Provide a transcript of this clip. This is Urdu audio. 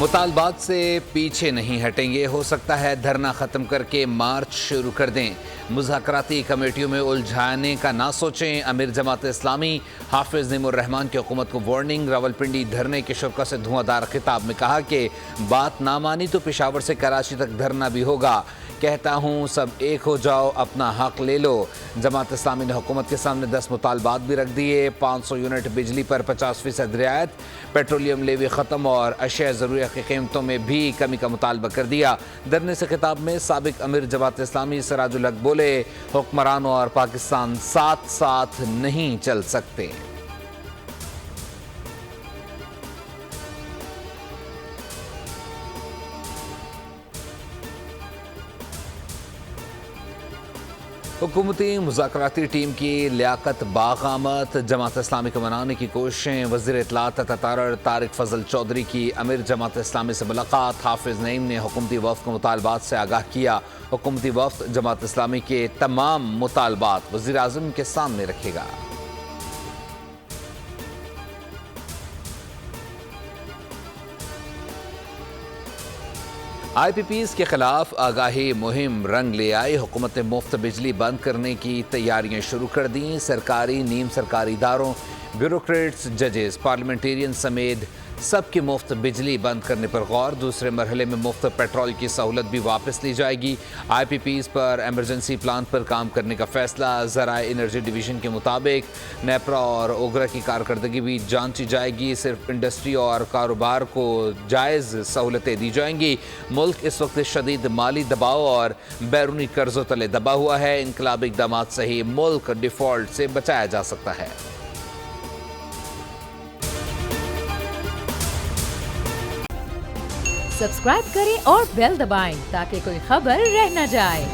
مطالبات سے پیچھے نہیں ہٹیں گے، ہو سکتا ہے دھرنا ختم کر کے مارچ شروع کر دیں۔ مذاکراتی کمیٹیوں میں الجھانے کا نہ سوچیں، امیر جماعت اسلامی حافظ نعیم الرحمان کی حکومت کو وارننگ۔ راولپنڈی دھرنے کے شرکاء سے دھواں دار خطاب میں کہا کہ بات نہ مانی تو پشاور سے کراچی تک دھرنا بھی ہوگا۔ کہتا ہوں سب ایک ہو جاؤ، اپنا حق لے لو۔ جماعت اسلامی نے حکومت کے سامنے 10 مطالبات بھی رکھ دیے۔ 500 یونٹ بجلی پر 50% رعایت، پیٹرولیم لیوی ختم اور اشیاء ضروریات کی قیمتوں میں بھی کمی کا مطالبہ کر دیا۔ دھرنے سے خطاب میں سابق امیر جماعت اسلامی سراج الحق بولے، حکمرانوں اور پاکستان ساتھ ساتھ نہیں چل سکتے۔ حکومتی مذاکراتی ٹیم کی لیاقت باغ آمد، جماعت اسلامی کو منانے کی کوششیں۔ وزیر اطلاعات طارق فضل چودھری کی امیر جماعت اسلامی سے ملاقات۔ حافظ نعیم نے حکومتی وفد کو مطالبات سے آگاہ کیا۔ حکومتی وفد جماعت اسلامی کے تمام مطالبات وزیر اعظم کے سامنے رکھے گا۔ آئی پی پیز کے خلاف آگاہی مہم رنگ لے آئی۔ حکومت نے مفت بجلی بند کرنے کی تیاریاں شروع کر دیں۔ سرکاری، نیم سرکاری اداروں، بیوروکریٹس، ججز، پارلیمنٹیرین سمیت سب کی مفت بجلی بند کرنے پر غور۔ دوسرے مرحلے میں مفت پیٹرول کی سہولت بھی واپس لی جائے گی۔ آئی پی پیز پر ایمرجنسی پلان پر کام کرنے کا فیصلہ۔ ذرائع انرجی ڈویژن کے مطابق نیپرا اور اوگرا کی کارکردگی بھی جانچی جائے گی۔ صرف انڈسٹری اور کاروبار کو جائز سہولتیں دی جائیں گی۔ ملک اس وقت شدید مالی دباؤ اور بیرونی قرضوں تلے دبا ہوا ہے۔ انقلابی اقدامات سے ہی ملک ڈیفالٹ سے بچایا جا سکتا ہے۔ سبسکرائب کریں اور بیل دبائیں تاکہ کوئی خبر رہ نہ جائے۔